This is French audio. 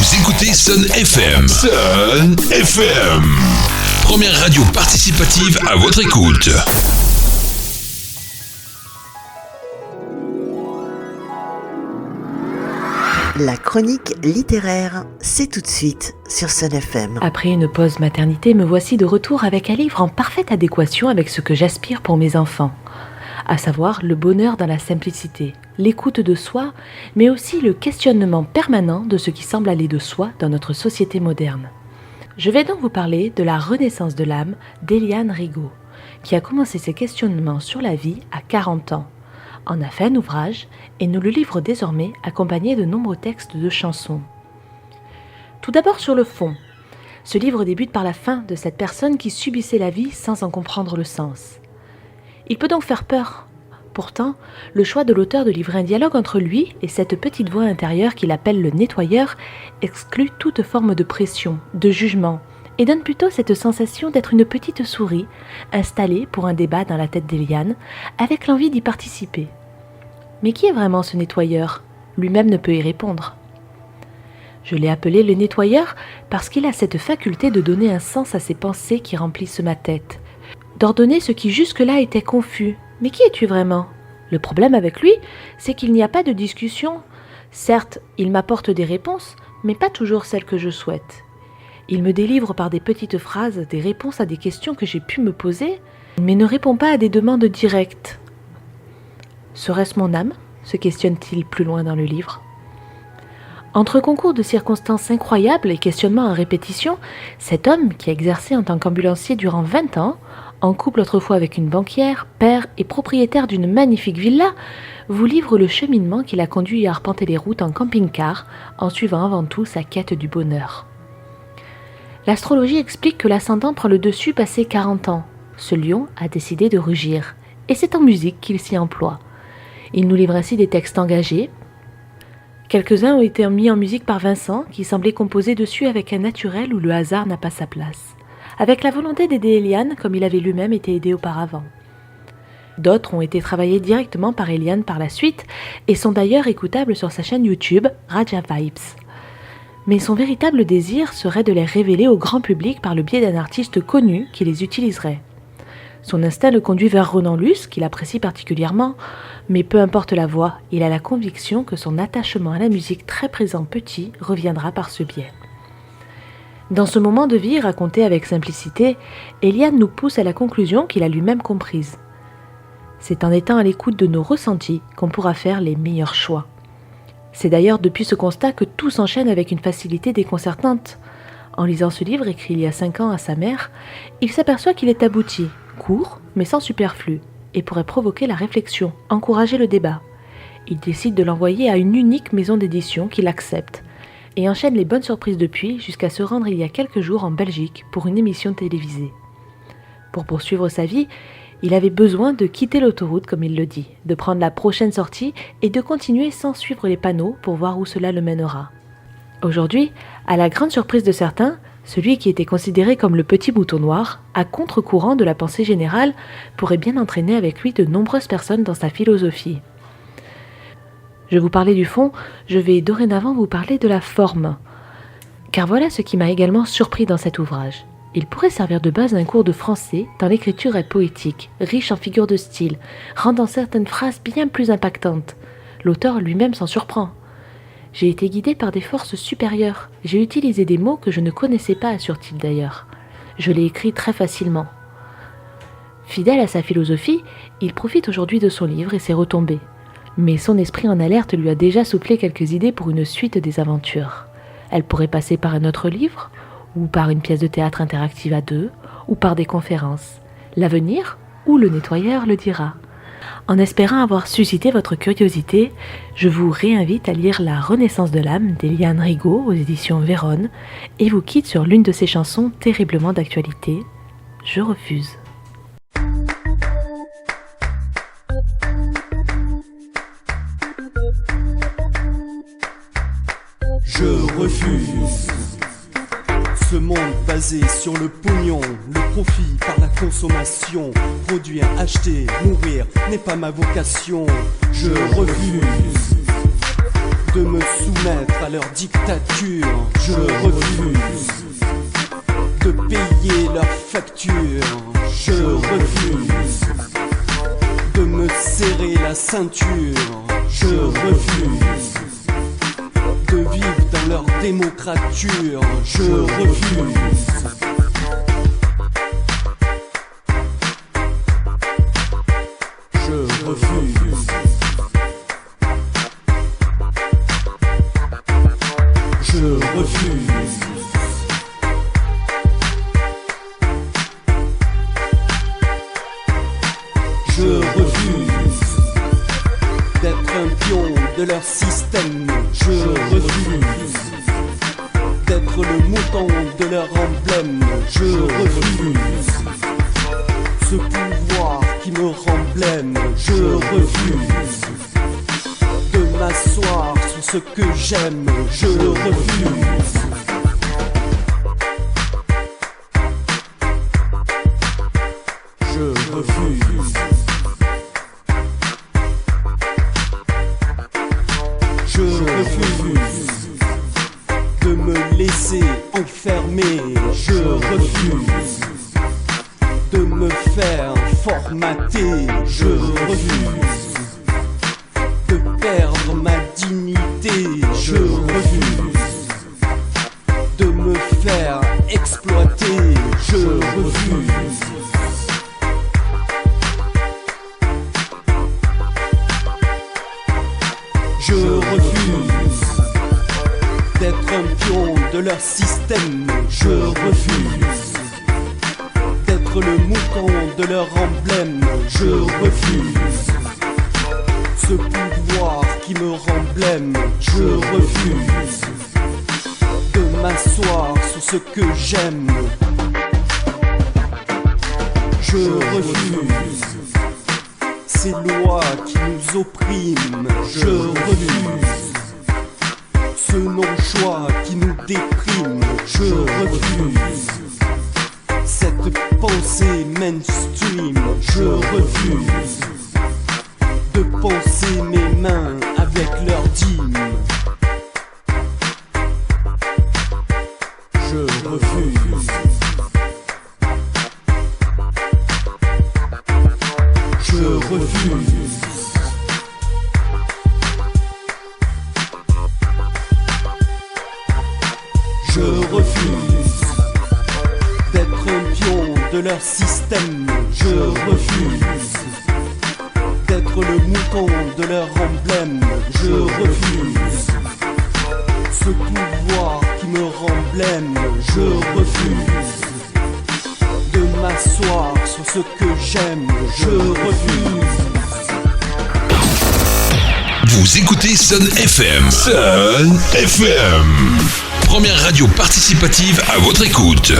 Vous écoutez Sun FM. Sun FM. Première radio participative à votre écoute. La chronique littéraire, c'est tout de suite sur Sun FM. Après une pause maternité, me voici de retour avec un livre en parfaite adéquation avec ce que j'aspire pour mes enfants. À savoir le bonheur dans la simplicité, l'écoute de soi, mais aussi le questionnement permanent de ce qui semble aller de soi dans notre société moderne. Je vais donc vous parler de La Renaissance de l'âme d'Éliane Rigaud, qui a commencé ses questionnements sur la vie à 40 ans. En a fait un ouvrage et nous le livre désormais accompagné de nombreux textes de chansons. Tout d'abord sur le fond. Ce livre débute par la fin de cette personne qui subissait la vie sans en comprendre le sens. Il peut donc faire peur. Pourtant, le choix de l'auteur de livrer un dialogue entre lui et cette petite voix intérieure qu'il appelle le nettoyeur exclut toute forme de pression, de jugement, et donne plutôt cette sensation d'être une petite souris installée pour un débat dans la tête d'Éliane, avec l'envie d'y participer. Mais qui est vraiment ce nettoyeur ? Lui-même ne peut y répondre. Je l'ai appelé le nettoyeur parce qu'il a cette faculté de donner un sens à ses pensées qui remplissent ma tête, d'ordonner ce qui jusque-là était confus. Mais qui es-tu vraiment ? Le problème avec lui, c'est qu'il n'y a pas de discussion. Certes, il m'apporte des réponses, mais pas toujours celles que je souhaite. Il me délivre par des petites phrases des réponses à des questions que j'ai pu me poser, mais ne répond pas à des demandes directes. Serait-ce mon âme ? Se questionne-t-il plus loin dans le livre. Entre concours de circonstances incroyables et questionnements à répétition, cet homme, qui a exercé en tant qu'ambulancier durant 20 ans, en couple autrefois avec une banquière, père et propriétaire d'une magnifique villa, vous livre le cheminement qui l'a conduit à arpenter les routes en camping-car, en suivant avant tout sa quête du bonheur. L'astrologie explique que l'ascendant prend le dessus passé 40 ans. Ce lion a décidé de rugir, et c'est en musique qu'il s'y emploie. Il nous livre ainsi des textes engagés. Quelques-uns ont été mis en musique par Vincent, qui semblait composer dessus avec un naturel où le hasard n'a pas sa place, avec la volonté d'aider Éliane comme il avait lui-même été aidé auparavant. D'autres ont été travaillés directement par Éliane par la suite et sont d'ailleurs écoutables sur sa chaîne YouTube Raja Vibes. Mais son véritable désir serait de les révéler au grand public par le biais d'un artiste connu qui les utiliserait. Son instinct le conduit vers Ronan Luce, qu'il apprécie particulièrement, mais peu importe la voix, il a la conviction que son attachement à la musique très présent petit reviendra par ce biais. Dans ce moment de vie raconté avec simplicité, Éliane nous pousse à la conclusion qu'il a lui-même comprise. C'est en étant à l'écoute de nos ressentis qu'on pourra faire les meilleurs choix. C'est d'ailleurs depuis ce constat que tout s'enchaîne avec une facilité déconcertante. En lisant ce livre écrit il y a 5 ans à sa mère, il s'aperçoit qu'il est abouti, court mais sans superflu, et pourrait provoquer la réflexion, encourager le débat. Il décide de l'envoyer à une unique maison d'édition qui l'accepte, et enchaîne les bonnes surprises depuis jusqu'à se rendre il y a quelques jours en Belgique pour une émission télévisée. Pour poursuivre sa vie, il avait besoin de quitter l'autoroute comme il le dit, de prendre la prochaine sortie et de continuer sans suivre les panneaux pour voir où cela le mènera. Aujourd'hui, à la grande surprise de certains, celui qui était considéré comme le petit mouton noir, à contre-courant de la pensée générale, pourrait bien entraîner avec lui de nombreuses personnes dans sa philosophie. Je vous parlais du fond, je vais dorénavant vous parler de la forme. Car voilà ce qui m'a également surpris dans cet ouvrage. Il pourrait servir de base à un cours de français tant l'écriture est poétique, riche en figures de style, rendant certaines phrases bien plus impactantes. L'auteur lui-même s'en surprend. J'ai été guidée par des forces supérieures. J'ai utilisé des mots que je ne connaissais pas, assure-t-il d'ailleurs. Je l'ai écrit très facilement. Fidèle à sa philosophie, il profite aujourd'hui de son livre et ses retombées. Mais son esprit en alerte lui a déjà soufflé quelques idées pour une suite des aventures. Elle pourrait passer par un autre livre, ou par une pièce de théâtre interactive à 2, ou par des conférences. L'avenir, ou le nettoyeur le dira. En espérant avoir suscité votre curiosité, je vous réinvite à lire La Renaissance de l'âme d'Éliane Rigaud aux éditions Vérone et vous quitte sur l'une de ses chansons terriblement d'actualité, Je refuse. Je refuse ce monde basé sur le pognon, le profit par la consommation. Produire, acheter, mourir n'est pas ma vocation. Je refuse de me soumettre à leur dictature. Je refuse de payer leurs factures. Je refuse de me serrer la ceinture. Je refuse de vivre dans leur démocrature. Je refuse. Je refuse. Je refuse. Je refuse d'être un pion de leur système. Je refuse d'être le mouton de leur emblème. Je refuse ce pouvoir qui me remblème. Je refuse de m'asseoir sur ce que j'aime. Je refuse. Je refuse. Je refuse de me laisser enfermer. Je refuse de me faire formater. Je refuse de perdre ma dignité. Je refuse de me faire exploiter. Je refuse. Je refuse d'être un pion de leur système. Je refuse d'être le mouton de leur emblème. Je refuse ce pouvoir qui me remblème. Je refuse de m'asseoir sur ce que j'aime. Je refuse ces lois qui nous oppriment. Je refuse ce non-choix qui nous déprime. Je refuse cette pensée mainstream. Je refuse de penser mes mains avec leurs dîmes. Je refuse. Je refuse. Je refuse d'être un pion de leur système. Je refuse d'être le mouton de leur emblème. Je refuse ce pouvoir qui me remblème. Je refuse de m'asseoir sur ce que j'aime. Je refuse. Vous écoutez Sun FM. Sun FM. Première radio participative à votre écoute.